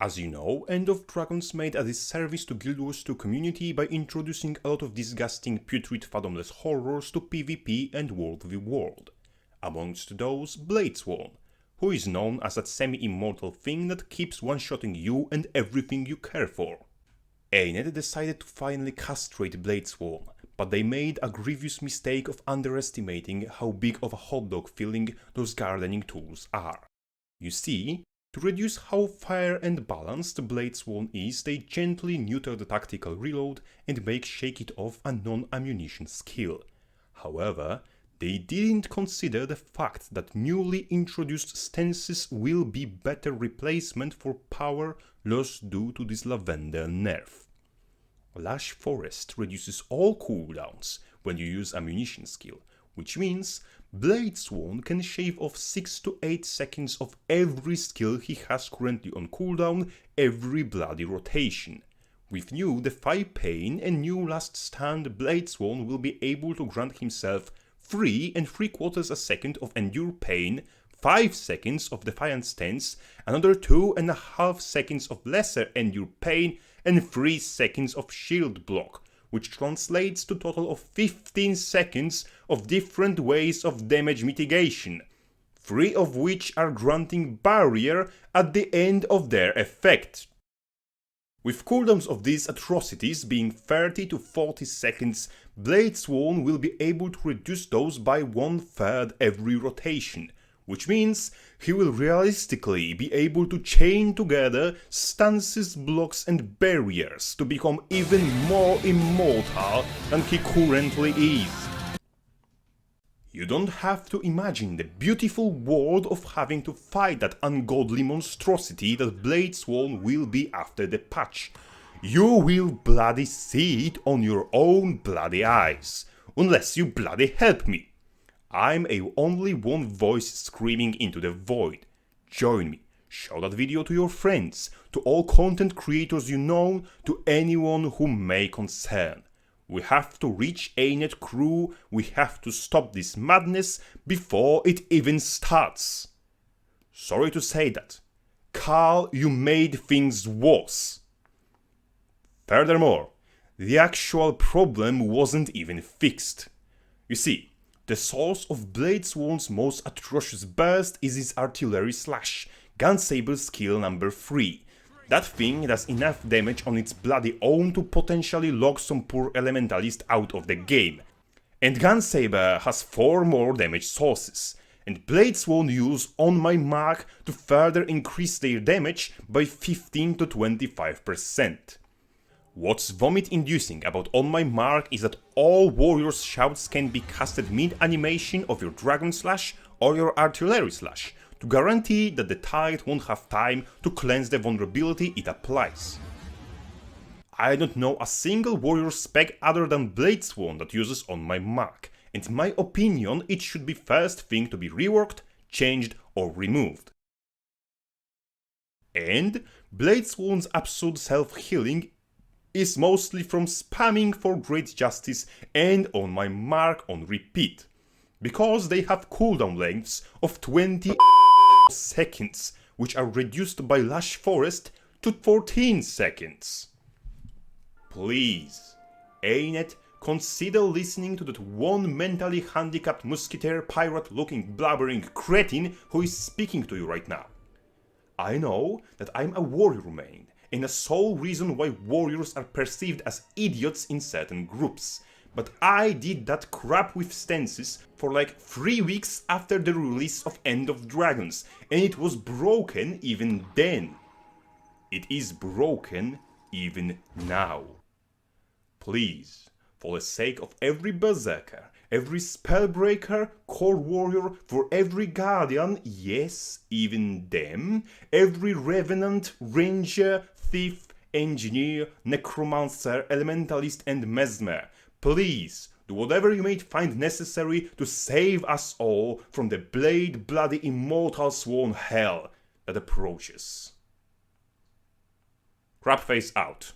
As you know, End of Dragons made a disservice to Guild Wars 2 community by introducing a lot of disgusting putrid fathomless horrors to PvP and World v World. Amongst those, Bladesworn, who is known as that semi-immortal thing that keeps one-shotting you and everything you care for. Anet decided to finally castrate Bladesworn, but they made a grievous mistake of underestimating how big of a hotdog filling those gardening tools are. You see, to reduce how fair and balanced Bladesworn is, they gently neuter the tactical reload and make Shake It Off a non-ammunition skill. However, they didn't consider the fact that newly introduced stances will be better replacement for power lost due to this lavender nerf. Lush Forest reduces all cooldowns when you use ammunition skill, which means Bladesworn can shave off 6 to 8 seconds of every skill he has currently on cooldown every bloody rotation. With new Defy Pain and new Last Stand, Bladesworn will be able to grant himself 3 3/4 seconds of Endure Pain, 5 seconds of Defiant Stance, another 2.5 seconds of Lesser Endure Pain, and 3 seconds of Shield Block, which translates to a total of 15 seconds of different ways of damage mitigation, 3 of which are granting barrier at the end of their effect. With cooldowns of these atrocities being 30 to 40 seconds, Bladesworn will be able to reduce those by 1/3 every rotation, which means he will realistically be able to chain together stances, blocks and barriers to become even more immortal than he currently is. You don't have to imagine the beautiful world of having to fight that ungodly monstrosity that Bladesworn will be after the patch. You will bloody see it on your own bloody eyes, unless you bloody help me. I'm only one voice screaming into the void. Join me, show that video to your friends, to all content creators you know, to anyone who may concern. We have to reach Anet crew, we have to stop this madness before it even starts. Sorry to say that. Carl, you made things worse. Furthermore, the actual problem wasn't even fixed. You see, the source of Bladesworn's most atrocious burst is his artillery slash, Gunsaber skill number 3. That thing does enough damage on its bloody own to potentially lock some poor elementalist out of the game. And Gunsaber has 4 more damage sources, and Bladesworn use On My Mark to further increase their damage by 15 to 25%. What's vomit-inducing about On My Mark is that all warriors' shouts can be casted mid-animation of your Dragon Slash or your Artillery Slash, to guarantee that the target won't have time to cleanse the vulnerability it applies. I don't know a single warrior spec other than Bladesworn that uses On My Mark, and in my opinion it should be first thing to be reworked, changed or removed. And Bladesworn's absolute self-healing is mostly from spamming for Great Justice and On My Mark on repeat, because they have cooldown lengths of 20 seconds, which are reduced by Lush Forest to 14 seconds. Please, Anet, consider listening to that one mentally handicapped musketeer pirate looking blubbering cretin who is speaking to you right now. I know that I'm a warrior main, and the sole reason why warriors are perceived as idiots in certain groups. But I did that crap with stances for like 3 weeks after the release of End of Dragons, and it was broken even then. It is broken even now. Please, for the sake of every berserker, every spellbreaker, core warrior, for every guardian, yes, even them, every revenant, ranger, thief, engineer, necromancer, elementalist and mesmer, please, do whatever you may find necessary to save us all from the bloody immortal sworn hell that approaches. Crabface out.